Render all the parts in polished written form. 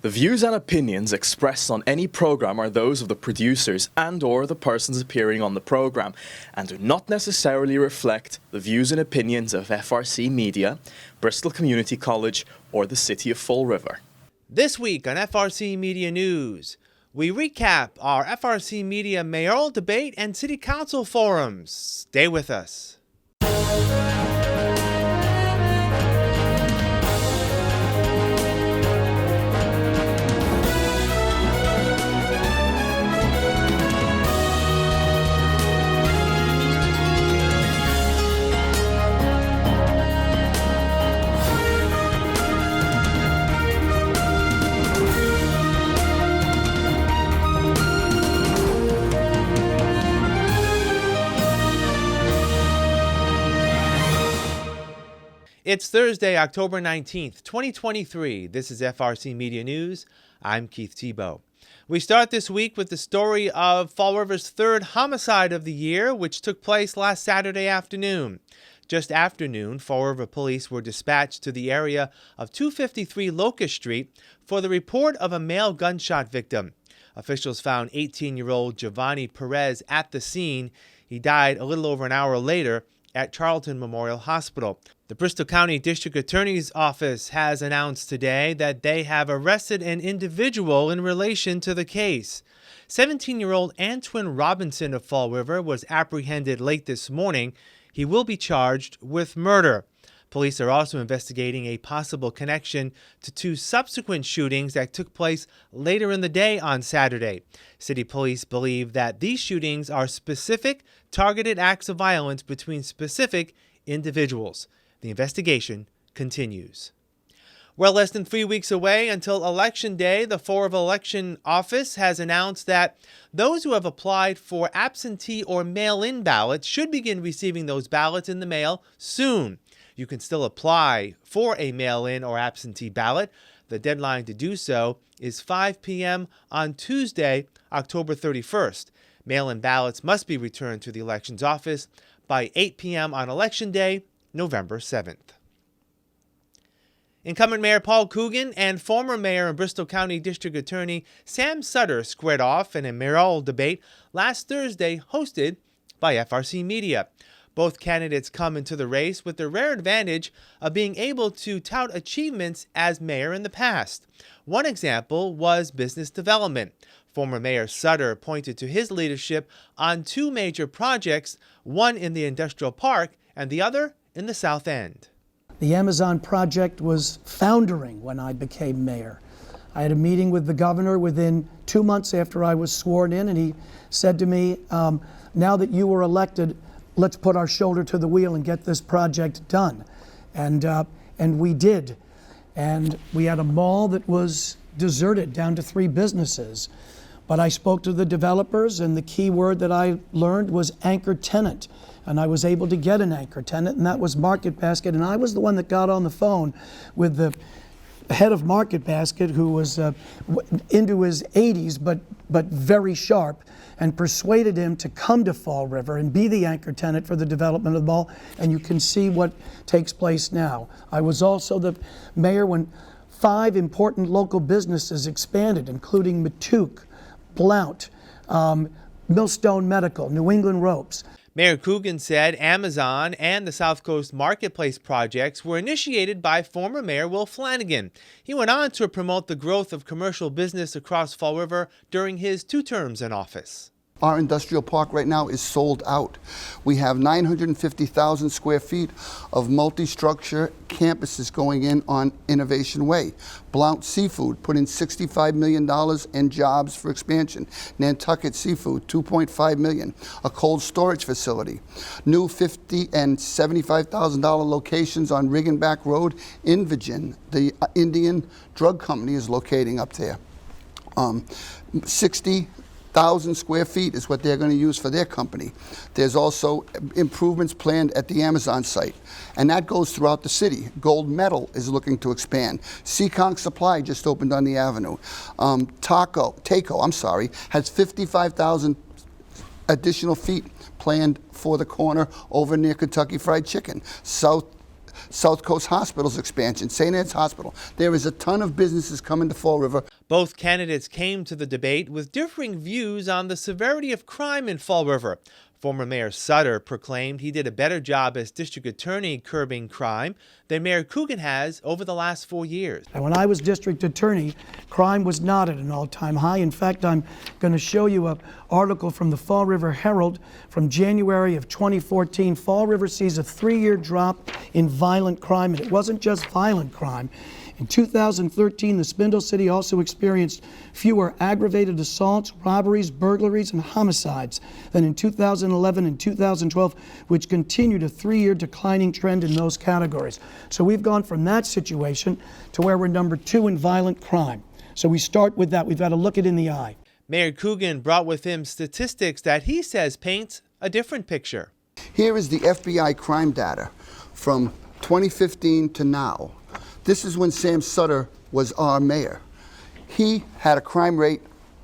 The views and opinions expressed on any program are those of the producers and/or the persons appearing on the program and do not necessarily reflect the views and opinions of FRCmedia, Bristol Community College, or the City of Fall River. This week on FRCmedia News, we recap our FRCmedia Mayoral debate and City Council forums. Stay with us. It's Thursday, October 19th, 2023. This is FRCmedia News. I'm Keith Tebow. We start this week with the story of Fall River's third homicide of the year, which took place last Saturday afternoon. Just after noon, Fall River police were dispatched to the area of 253 Locust Street for the report of a male gunshot victim. Officials found 18-year-old Giovanni Perez at the scene. He died a little over an hour later at Charlton Memorial Hospital. The Bristol County District Attorney's Office has announced today that they have arrested an individual in relation to the case. 17-year-old Antwin Robinson of Fall River was apprehended late this morning. He will be charged with murder. Police are also investigating a possible connection to two subsequent shootings that took place later in the day on Saturday. City police believe that these shootings are specific, targeted acts of violence between specific individuals. The investigation continues. We're less than 3 weeks away until Election Day. The Fall River Election Office has announced that those who have applied for absentee or mail-in ballots should begin receiving those ballots in the mail soon. You can still apply for a mail-in or absentee ballot. The deadline to do so is 5 p.m. on Tuesday, October 31st. Mail-in ballots must be returned to the elections office by 8 p.m. on Election Day, November 7th. Incumbent Mayor Paul Coogan and former Mayor and Bristol County District Attorney Sam Sutter squared off in a mayoral debate last Thursday hosted by FRCmedia. Both candidates come into the race with the rare advantage of being able to tout achievements as mayor in the past. One example was business development. Former Mayor Sutter pointed to his leadership on two major projects, one in the industrial park and the other in the South End. The Amazon project was foundering when I became mayor. I had a meeting with the governor within 2 months after I was sworn in, and he said to me, now that you were elected, let's put our shoulder to the wheel and get this project done. And we did. And we had a mall that was deserted down to 3 businesses. But I spoke to the developers, and the key word that I learned was anchor tenant. And I was able to get an anchor tenant, and that was Market Basket. And I was the one that got on the phone with the head of Market Basket, who was into his 80s, but very sharp, and persuaded him to come to Fall River and be the anchor tenant for the development of the mall. And you can see what takes place now. I was also the mayor when 5 important local businesses expanded, including Matouk, Blount, Millstone Medical, New England Ropes. Mayor Coogan said Amazon and the South Coast Marketplace projects were initiated by former Mayor Will Flanagan. He went on to promote the growth of commercial business across Fall River during his 2 terms in office. Our industrial park right now is sold out. We have 950,000 square feet of multi-structure campuses going in on Innovation Way. Blount Seafood put in $65 million in jobs for expansion. Nantucket Seafood, $2.5 million. A cold storage facility. New $50,000 and $75,000 locations on Riggenback Road in Virginia. The Indian Drug Company is locating up there. 60,000 square feet is what they're going to use for their company. There's also improvements planned at the Amazon site, and that goes throughout the city. Gold Metal is looking to expand. Seekonk Supply just opened on the avenue. Taco has 55,000 additional feet planned for the corner over near Kentucky Fried Chicken. South Coast Hospital's expansion, St. Ed's Hospital. There is a ton of businesses coming to Fall River. Both candidates came to the debate with differing views on the severity of crime in Fall River. Former Mayor Sutter proclaimed he did a better job as district attorney curbing crime than Mayor Coogan has over the last 4 years. And when I was district attorney, crime was not at an all-time high. In fact, I'm going to show you an article from the Fall River Herald from January of 2014. Fall River sees a 3-year drop in violent crime, and it wasn't just violent crime. In 2013, the Spindle City also experienced fewer aggravated assaults, robberies, burglaries, and homicides than in 2011 and 2012, which continued a 3-year declining trend in those categories. So we've gone from that situation to where we're number 2 in violent crime. So we start with that. We've got to look it in the eye. Mayor Coogan brought with him statistics that he says paints a different picture. Here is the FBI crime data from 2015 to now. This is when Sam Sutter was our mayor. He had a crime rate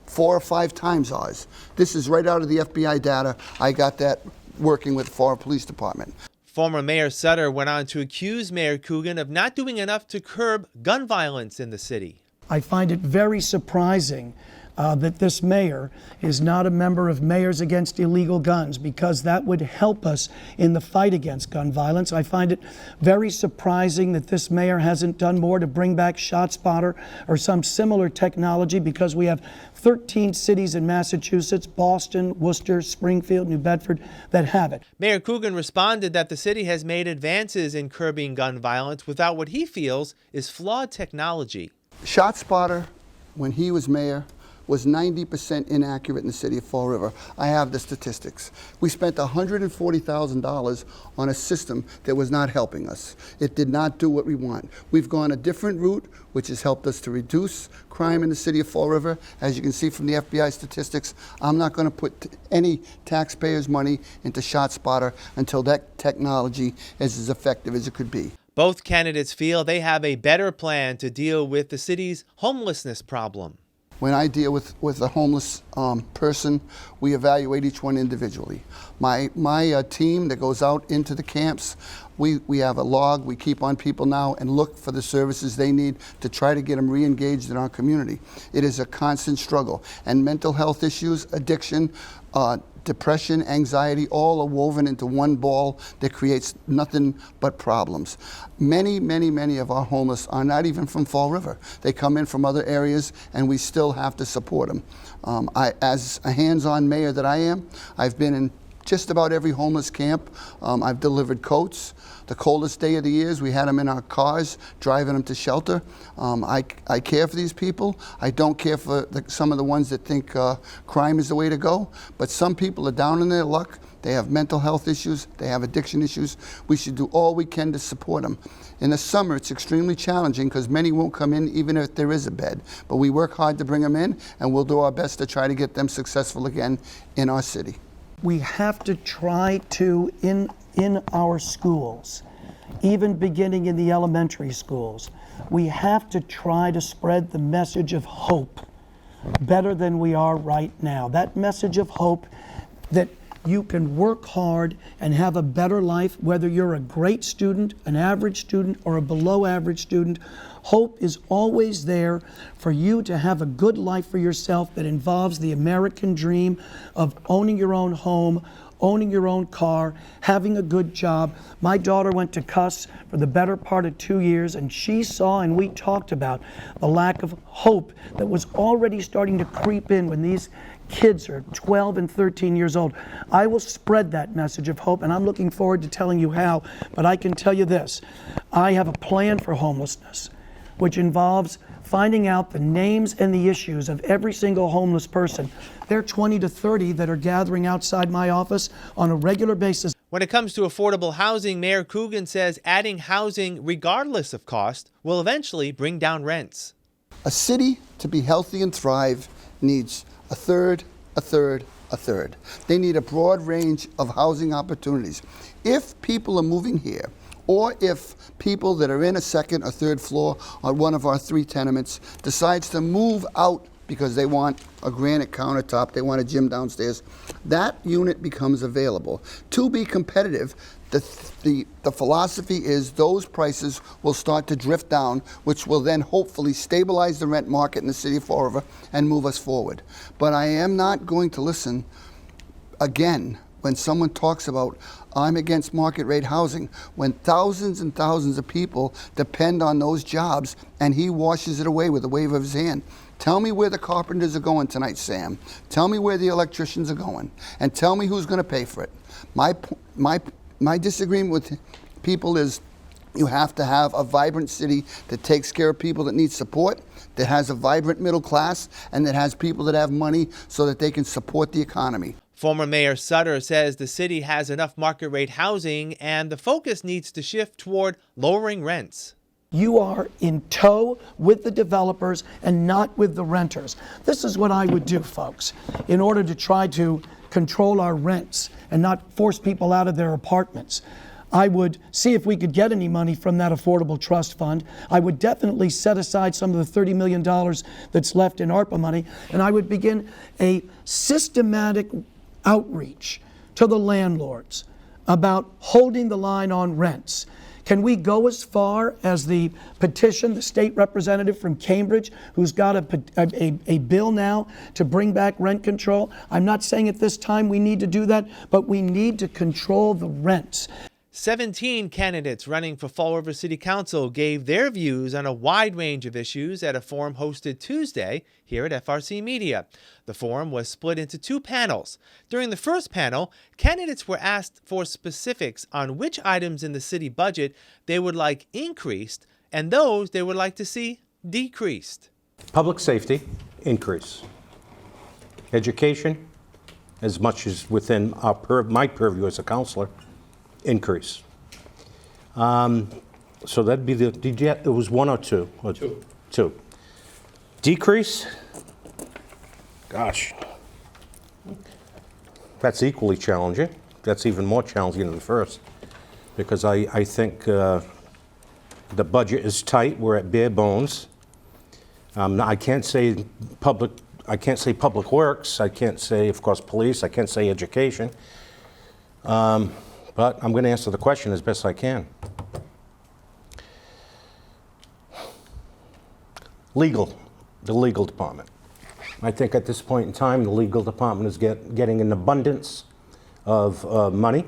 4 or 5 times ours. This is right out of the FBI data. I got that working with the Fall River Police Department. Former Mayor Sutter went on to accuse Mayor Coogan of not doing enough to curb gun violence in the city. I find it very surprising that this mayor is not a member of Mayors Against Illegal Guns, because that would help us in the fight against gun violence. I find it very surprising that this mayor hasn't done more to bring back ShotSpotter or some similar technology, because we have 13 cities in Massachusetts, Boston, Worcester, Springfield, New Bedford, that have it. Mayor Coogan responded that the city has made advances in curbing gun violence without what he feels is flawed technology. ShotSpotter, when he was mayor, was 90% inaccurate in the city of Fall River. I have the statistics. We spent $140,000 on a system that was not helping us. It did not do what we want. We've gone a different route, which has helped us to reduce crime in the city of Fall River. As you can see from the FBI statistics, I'm not going to put any taxpayers' money into ShotSpotter until that technology is as effective as it could be. Both candidates feel they have a better plan to deal with the city's homelessness problem. When I deal with a homeless person, we evaluate each one individually. My team that goes out into the camps, we have a log we keep on people now and look for the services they need to try to get them re-engaged in our community. It is a constant struggle. And mental health issues, addiction, depression, anxiety, all are woven into one ball that creates nothing but problems. Many of our homeless are not even from Fall River. They come in from other areas, and we still have to support them. As a hands-on mayor that I am, I've been in just about every homeless camp. I've delivered coats. The coldest day of the years, we had them in our cars, driving them to shelter. I care for these people. I don't care for some of the ones that think crime is the way to go. But some people are down in their luck. They have mental health issues. They have addiction issues. We should do all we can to support them. In the summer, it's extremely challenging because many won't come in even if there is a bed. But we work hard to bring them in, and we'll do our best to try to get them successful again in our city. We have to try to, in our schools, even beginning in the elementary schools, we have to try to spread the message of hope better than we are right now. That message of hope that you can work hard and have a better life, whether you're a great student, an average student, or a below average student. Hope is always there for you to have a good life for yourself that involves the American dream of owning your own home, owning your own car, having a good job. My daughter went to CUS for the better part of 2 years, and she saw, and we talked about, the lack of hope that was already starting to creep in when these kids are 12 and 13 years old. I will spread that message of hope, and I'm looking forward to telling you how, but I can tell you this. I have a plan for homelessness, which involves finding out the names and the issues of every single homeless person. There are 20 to 30 that are gathering outside my office on a regular basis. When it comes to affordable housing, Mayor Coogan says adding housing, regardless of cost, will eventually bring down rents. A city to be healthy and thrive needs a third. They need a broad range of housing opportunities. If people are moving here, or if people that are in a second or third floor on one of our 3 tenements decides to move out because they want a granite countertop, they want a gym downstairs, that unit becomes available. To be competitive, the philosophy is those prices will start to drift down, which will then hopefully stabilize the rent market in the city of Fall River and move us forward. But I am not going to listen again when someone talks about I'm against market rate housing, when thousands and thousands of people depend on those jobs and he washes it away with a wave of his hand. Tell me where the carpenters are going tonight, Sam. Tell me where the electricians are going, and tell me who's going to pay for it. My disagreement with people is you have to have a vibrant city that takes care of people that need support, that has a vibrant middle class, and that has people that have money so that they can support the economy. Former Mayor Sutter says the city has enough market rate housing and the focus needs to shift toward lowering rents. You are in tow with the developers and not with the renters. This is what I would do, folks, in order to try to control our rents and not force people out of their apartments. I would see if we could get any money from that affordable trust fund. I would definitely set aside some of the $30 million that's left in ARPA money, and I would begin a systematic outreach to the landlords about holding the line on rents. Can we go as far as the petition, the state representative from Cambridge, who's got a bill now to bring back rent control? I'm not saying at this time we need to do that, but we need to control the rents. 17 candidates running for Fall River City Council gave their views on a wide range of issues at a forum hosted Tuesday here at FRC Media. The forum was split into two panels. During the first panel, candidates were asked for specifics on which items in the city budget they would like increased and those they would like to see decreased. Public safety, increase. Education, as much as within my purview as a counselor, increase. So that'd be it was one or two? Two. Decrease? Gosh. That's equally challenging. That's even more challenging than the first, because I think the budget is tight. We're at bare bones. I can't say public works. I can't say, of course, police. I can't say education. But I'm going to answer the question as best I can. The legal department. I think at this point in time, the legal department is getting an abundance of money.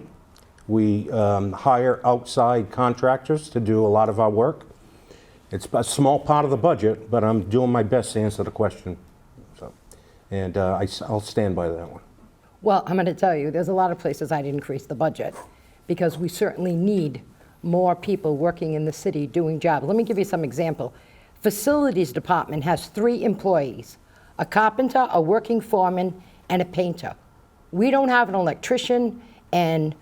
We hire outside contractors to do a lot of our work. It's a small part of the budget, but I'm doing my best to answer the question. And I'll stand by that one. Well, I'm going to tell you, there's a lot of places I'd increase the budget because we certainly need more people working in the city doing jobs. Let me give you some example. Facilities department has 3 employees, a carpenter, a working foreman, and a painter. We don't have an electrician and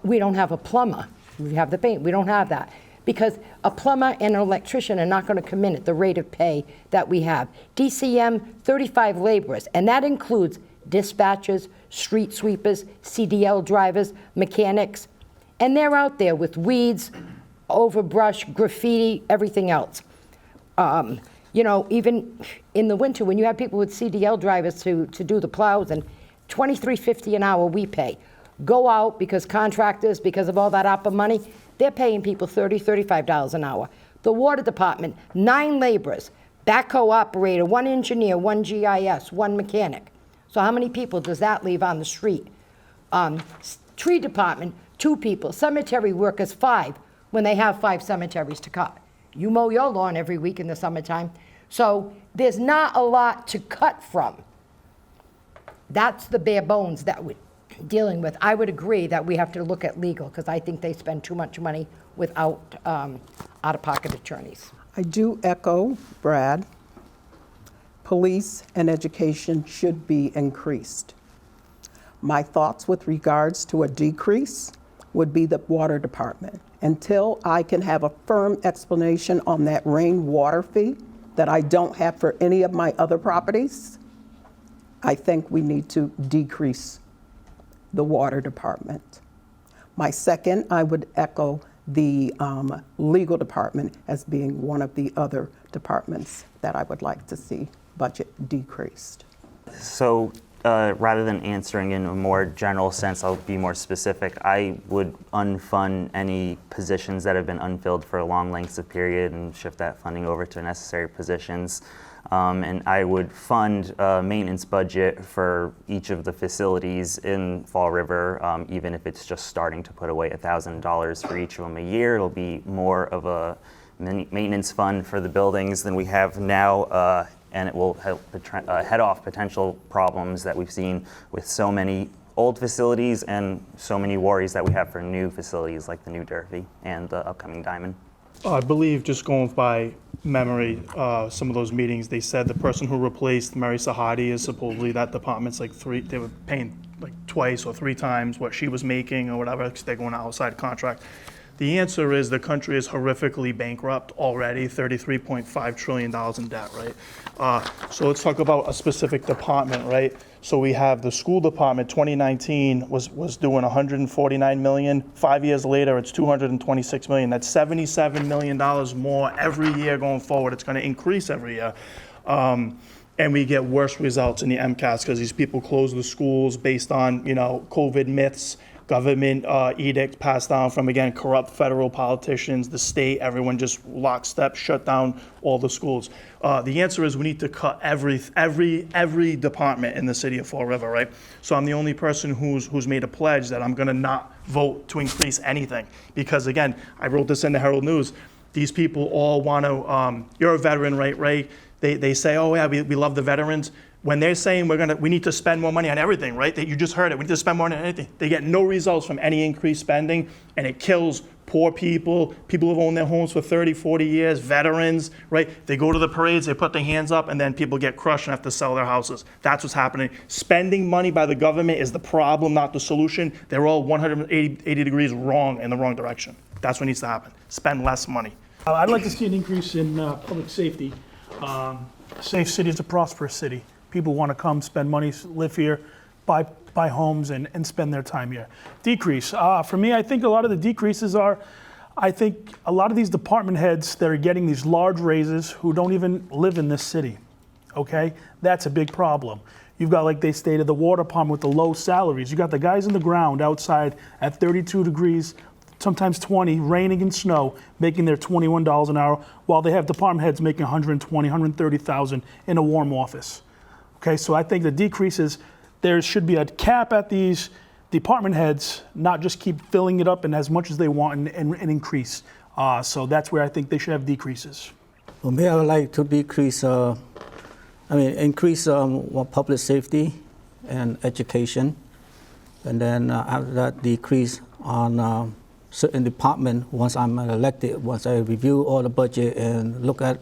we don't have a plumber. We have the paint, we don't have that. Because a plumber and an electrician are not going to come in at the rate of pay that we have. DCM, 35 laborers, and that includes dispatchers, street sweepers, CDL drivers, mechanics, and they're out there with weeds, overbrush, graffiti, everything else. You know, even in the winter when you have people with CDL drivers to do the plows, and $23.50 an hour we pay. Go out because contractors, because of all that ARPA money, they're paying people $30, $35 an hour. The water department, 9 laborers, backhoe operator, 1 engineer, 1 GIS, 1 mechanic. So how many people does that leave on the street? Tree department, 2 people. Cemetery workers, 5, when they have 5 cemeteries to cut. You mow your lawn every week in the summertime. So there's not a lot to cut from. That's the bare bones that we're dealing with. I would agree that we have to look at legal because I think they spend too much money without out-of-pocket attorneys. I do echo Brad. Police and education should be increased. My thoughts with regards to a decrease would be the water department. Until I can have a firm explanation on that rainwater fee that I don't have for any of my other properties, I think we need to decrease the water department. My second, I would echo the legal department as being one of the other departments that I would like to see budget decreased? So rather than answering in a more general sense, I'll be more specific. I would unfund any positions that have been unfilled for long lengths of period and shift that funding over to necessary positions. And I would fund a maintenance budget for each of the facilities in Fall River, even if it's just starting to put away $1,000 for each of them a year. It'll be more of a maintenance fund for the buildings than we have now, and it will help head off potential problems that we've seen with so many old facilities and so many worries that we have for new facilities like the new Durfee and the upcoming Diamond. I believe, just going by memory, some of those meetings, they said the person who replaced Mary Sahadi is supposedly that department's like they were paying like twice or three times what she was making or whatever, because they're going outside contract. The answer is the country is horrifically bankrupt already, $33.5 trillion in debt, right? So let's talk about a specific department, right? So we have the school department, 2019 was doing 149 million. 5 years later, it's 226 million. That's $77 million more every year going forward. It's gonna increase every year. And we get worse results in the MCAS because these people close the schools based on, COVID myths, government edicts passed down from, again, corrupt federal politicians, the state, everyone just lockstep, shut down all the schools. The answer is we need to cut every department in the city of Fall River, right? So I'm the only person who's made a pledge that I'm gonna not vote to increase anything. Because again, I wrote this in the Herald News, these people all wanna, you're a veteran, right, Ray? They say, oh yeah, we love the veterans. When they're saying we need to spend more money on everything, right? That you just heard it, we need to spend more money on anything. They get no results from any increased spending, and it kills poor people who've owned their homes for 30, 40 years, veterans, right? They go to the parades, they put their hands up, and then people get crushed and have to sell their houses. That's what's happening. Spending money by the government is the problem, not the solution. They're all 180 degrees wrong in the wrong direction. That's what needs to happen. Spend less money. I'd like to see an increase in public safety. Safe city is a prosperous city. People want to come, spend money, live here, buy homes, and spend their time here. Decrease. For me, I think a lot of the decreases are, I think a lot of these department heads that are getting these large raises who don't even live in this city, okay? That's a big problem. You've got, like they stated, the water department with the low salaries. You got the guys in the ground outside at 32 degrees, sometimes 20, raining and snow, making their $21 an hour, while they have department heads making $120,000, $130,000 in a warm office. Okay, so I think the decreases, there should be a cap at these department heads, not just keep filling it up and as much as they want and increase. So that's where I think they should have decreases. For me, I would like to decrease, increase public safety and education, and then after that decrease on certain department. Once I'm elected, once I review all the budget and look at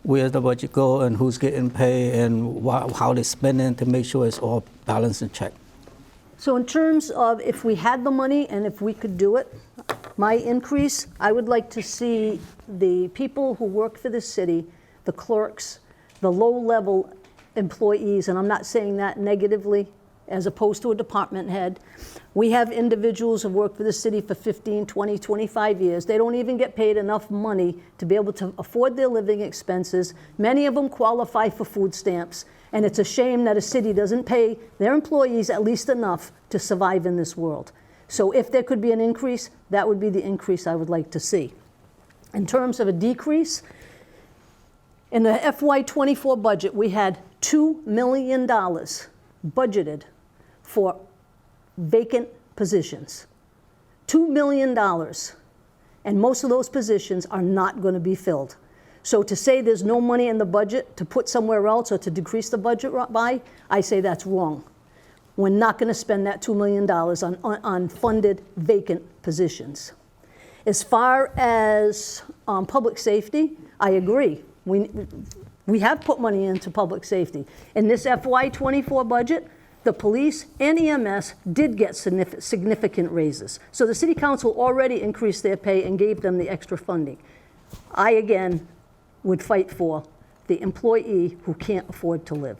where the budget go and who's getting paid and how they spend it to make sure it's all balanced and checked. So in terms of if we had the money and if we could do it, my increase, I would like to see the people who work for the city, the clerks, the low-level employees, and I'm not saying that negatively, as opposed to a department head. We have individuals who work for the city for 15, 20, 25 years. They don't even get paid enough money to be able to afford their living expenses. Many of them qualify for food stamps. And it's a shame that a city doesn't pay their employees at least enough to survive in this world. So if there could be an increase, that would be the increase I would like to see. In terms of a decrease, in the FY24 budget, we had $2 million budgeted for vacant positions. $2 million. And most of those positions are not going to be filled. So to say there's no money in the budget to put somewhere else or to decrease the budget by, I say that's wrong. We're not going to spend that $2 million on funded vacant positions. As far as public safety, I agree. We have put money into public safety. In this FY24 budget, the police and EMS did get significant raises. So the City Council already increased their pay and gave them the extra funding. I, again, would fight for the employee who can't afford to live.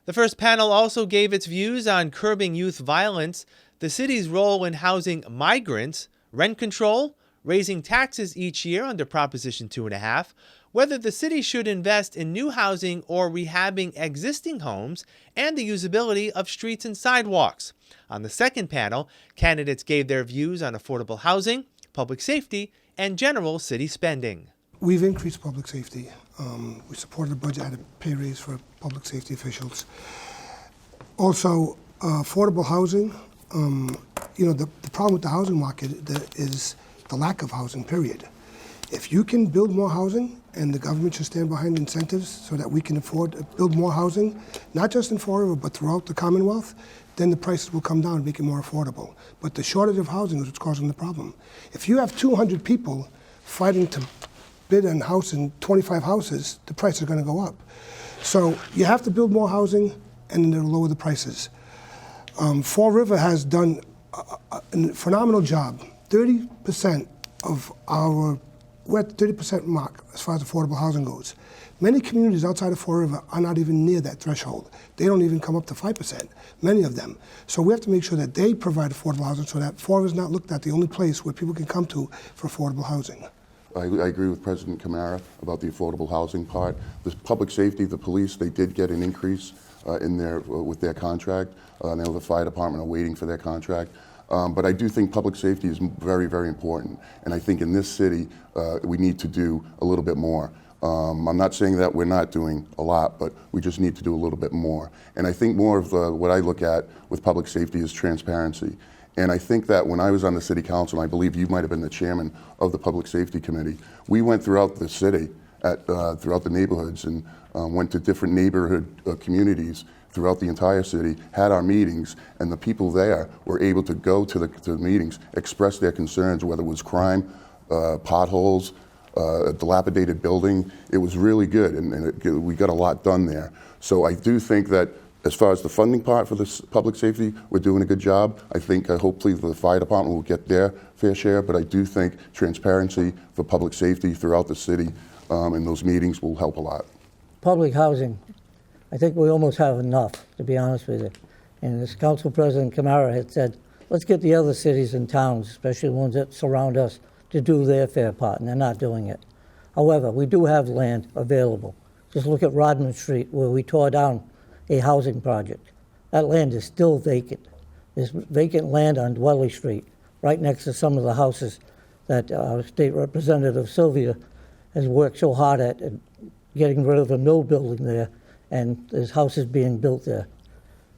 The first panel also gave its views on curbing youth violence, the city's role in housing migrants, rent control, raising taxes each year under Proposition 2.5, whether the city should invest in new housing or rehabbing existing homes, and the usability of streets and sidewalks. On the second panel, candidates gave their views on affordable housing, public safety, and general city spending. We've increased public safety. We supported the budget, had a pay raise for public safety officials. Also, affordable housing. The problem with the housing market is the lack of housing, period. If you can build more housing, and the government should stand behind incentives so that we can afford to build more housing, not just in Fall River, but throughout the Commonwealth, then the prices will come down and make it more affordable. But the shortage of housing is what's causing the problem. If you have 200 people fighting to bid on house in 25 houses, the price is going to go up. So you have to build more housing, and then it'll lower the prices. Fall River has done a phenomenal job. 30% of we're at the 30% mark as far as affordable housing goes. Many communities outside of Fall River are not even near that threshold. They don't even come up to 5%, many of them. So we have to make sure that they provide affordable housing so that Fall River is not looked at the only place where people can come to for affordable housing. I agree with President Camara about the affordable housing part. The public safety, the police, they did get an increase with their contract. Now the fire department are waiting for their contract. But I do think public safety is very, very important. And I think in this city, we need to do a little bit more. I'm not saying that we're not doing a lot, but we just need to do a little bit more. And I think more of what I look at with public safety is transparency. And I think that when I was on the city council, and I believe you might have been the chairman of the public safety committee, we went throughout the city, throughout the neighborhoods, and went to different neighborhood communities throughout the entire city, had our meetings, and the people there were able to go to the meetings, express their concerns, whether it was crime, potholes, a dilapidated building. It was really good, and we got a lot done there. So I do think that as far as the funding part for this public safety, we're doing a good job. I think hopefully the fire department will get their fair share, but I do think transparency for public safety throughout the city in those meetings will help a lot. Public housing, I think we almost have enough, to be honest with you. And as Council President Camara had said, let's get the other cities and towns, especially the ones that surround us, to do their fair part, and they're not doing it. However, we do have land available. Just look at Rodman Street, where we tore down a housing project. That land is still vacant. There's vacant land on Dwelly Street, right next to some of the houses that our State Representative Sylvia has worked so hard at getting rid of the mill building there, and there's houses being built there.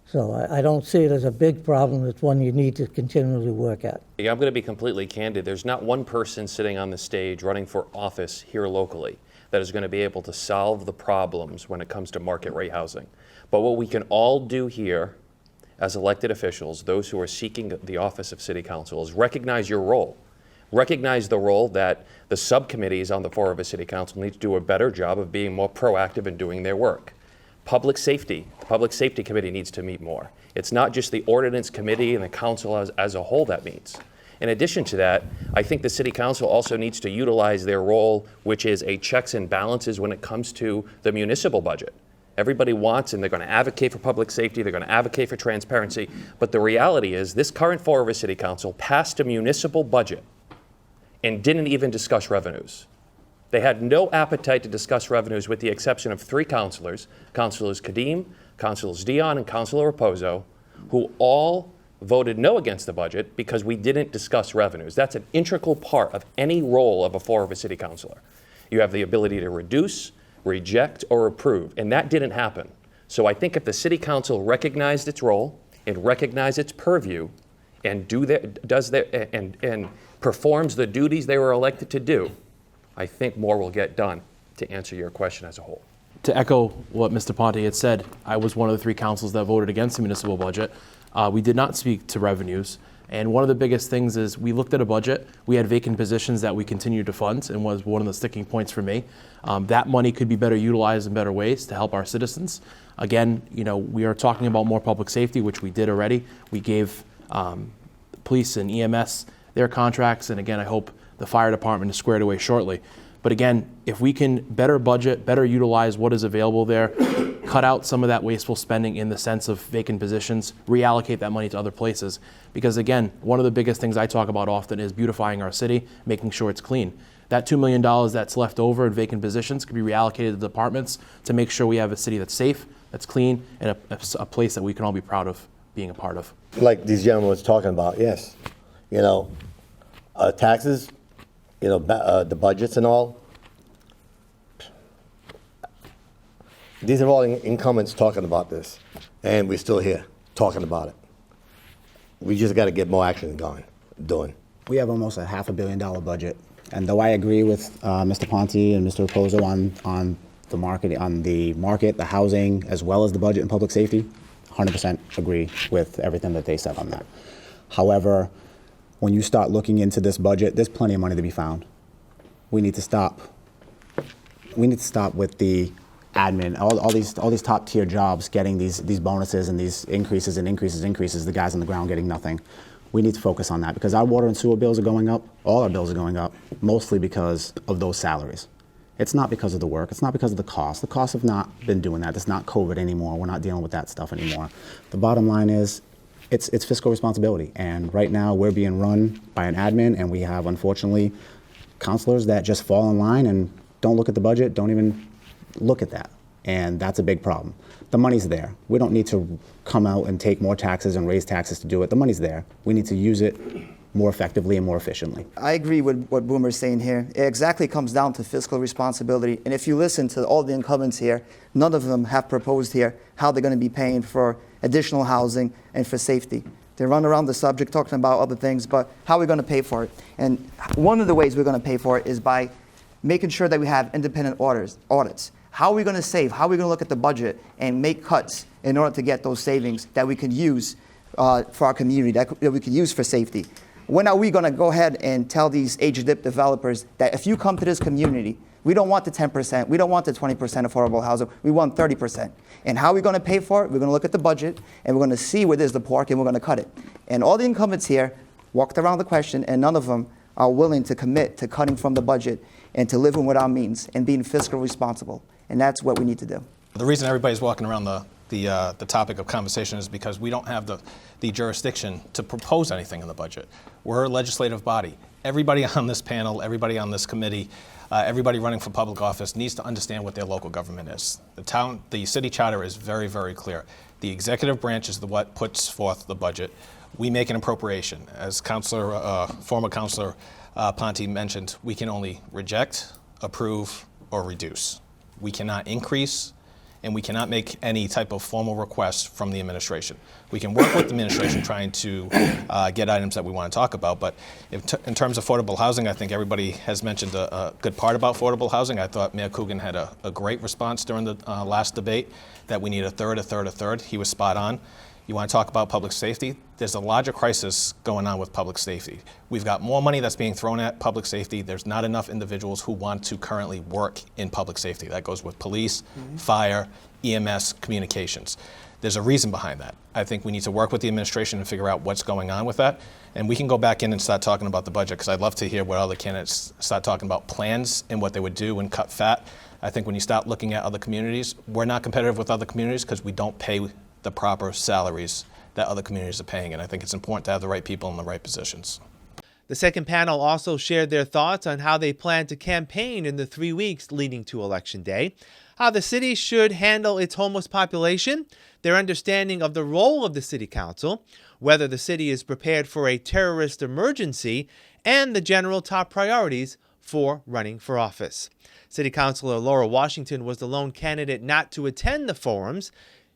So I don't see it as a big problem. It's one you need to continually work at. I'm going to be completely candid. There's not one person sitting on the stage running for office here locally that is going to be able to solve the problems when it comes to market rate housing. But what we can all do here as elected officials, those who are seeking the office of City Council, is recognize your role. Recognize the role that the subcommittees on the Fall River City Council need to do a better job of being more proactive in doing their work. Public safety, the Public Safety Committee needs to meet more. It's not just the Ordinance Committee and the Council as a whole that meets. In addition to that, I think the City Council also needs to utilize their role, which is a checks and balances when it comes to the municipal budget. Everybody wants, and they're going to advocate for public safety, they're going to advocate for transparency, but the reality is this current Fall River City Council passed a municipal budget and didn't even discuss revenues. They had no appetite to discuss revenues with the exception of 3 councilors, Councilors Kadim, Councilors Dion, and Councilor Raposo, who all voted no against the budget because we didn't discuss revenues. That's an integral part of any role of a Fall River City Councilor. You have the ability to reduce, reject, or approve, and that didn't happen. So I think if the City Council recognized its role and recognized its purview and performs the duties they were elected to do, I think more will get done, to answer your question as a whole. To echo what Mr. Ponte had said, I was one of the 3 councils that voted against the municipal budget. We did not speak to revenues. And one of the biggest things is we looked at a budget, we had vacant positions that we continued to fund, and was one of the sticking points for me. That money could be better utilized in better ways to help our citizens. Again, we are talking about more public safety, which we did already. We gave police and EMS their contracts, and again, I hope the fire department is squared away shortly. But again, if we can better budget, better utilize what is available there, cut out some of that wasteful spending in the sense of vacant positions, reallocate that money to other places. Because again, one of the biggest things I talk about often is beautifying our city, making sure it's clean. That $2 million that's left over in vacant positions could be reallocated to the departments to make sure we have a city that's safe, that's clean, and a place that we can all be proud of being a part of. Like these gentlemen was talking about, yes. You know, taxes, you know, the budgets and all. These are all incumbents talking about this, and we're still here talking about it. We just got to get more action doing. We have almost a $500 million budget, and though I agree with Mr. Ponte and Mr. Raposo on the market, the housing, as well as the budget and public safety, 100% agree with everything that they said on that. However, when you start looking into this budget, there's plenty of money to be found. We need to stop. We need to stop with the admin, all these top tier jobs getting these bonuses and these increases, the guys on the ground getting nothing. We need to focus on that because our water and sewer bills are going up, all our bills are going up, mostly because of those salaries. It's not because of the work, it's not because of the cost. The costs have not been doing that. It's not COVID anymore. We're not dealing with that stuff anymore. The bottom line is it's fiscal responsibility. And right now we're being run by an admin, and we have, unfortunately, counselors that just fall in line and don't look at the budget, don't even look at that, and that's a big problem. The money's there. We don't need to come out and take more taxes and raise taxes to do it. The money's there. We need to use it more effectively and more efficiently. I agree with what Boomer's saying here. It exactly comes down to fiscal responsibility, and if you listen to all the incumbents here, none of them have proposed here how they're going to be paying for additional housing and for safety. They run around the subject talking about other things, but how are we going to pay for it? And one of the ways we're going to pay for it is by making sure that we have independent audits. How are we going to save? How are we going to look at the budget and make cuts in order to get those savings that we can use for our community, that we can use for safety? When are we going to go ahead and tell these age-dipped developers that if you come to this community, we don't want the 10%, we don't want the 20% affordable housing, we want 30%. And how are we going to pay for it? We're going to look at the budget, and we're going to see where there's the pork, and we're going to cut it. And all the incumbents here walked around the question, and none of them are willing to commit to cutting from the budget and to living with our means and being fiscally responsible. And that's what we need to do. The reason everybody's walking around the topic of conversation is because we don't have the jurisdiction to propose anything in the budget. We're a legislative body. Everybody on this panel, everybody on this committee, everybody running for public office needs to understand what their local government is. The city charter is very, very clear. The executive branch is what puts forth the budget. We make an appropriation. As former Councilor Ponte mentioned, we can only reject, approve, or reduce. We cannot increase, and we cannot make any type of formal request from the administration. We can work with the administration trying to get items that we want to talk about, but in terms of affordable housing, I think everybody has mentioned a good part about affordable housing. I thought Mayor Coogan had a great response during the last debate that we need a third. He was spot on. You want to talk about public safety? There's a larger crisis going on with public safety. We've got more money that's being thrown at public safety. There's not enough individuals who want to currently work in public safety. That goes with police, fire, EMS, communications. There's a reason behind that. I think we need to work with the administration and figure out what's going on with that. And we can go back in and start talking about the budget, because I'd love to hear what other candidates start talking about plans and what they would do and cut fat. I think when you start looking at other communities, we're not competitive with other communities because we don't pay the proper salaries that other communities are paying. And I think it's important to have the right people in the right positions. The second panel also shared their thoughts on how they plan to campaign in the 3 weeks leading to Election Day, how the city should handle its homeless population, their understanding of the role of the city council, whether the city is prepared for a terrorist emergency, and the general top priorities for running for office. City Councilor Laura Washington was the lone candidate not to attend the forums.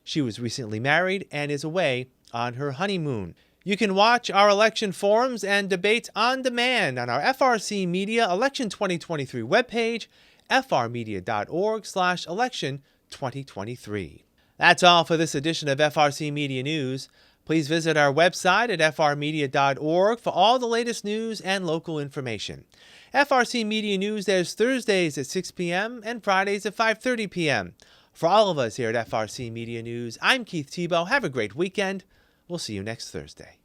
She was recently married and is away on her honeymoon. You can watch our election forums and debates on demand on our FRC Media Election 2023 webpage, frmedia.org/election2023. That's all for this edition of FRC Media News. Please visit our website at frmedia.org for all the latest news and local information. FRC Media News airs Thursdays at 6 p.m. and Fridays at 5:30 p.m. For all of us here at FRC Media News, I'm Keith Tebow. Have a great weekend. We'll see you next Thursday.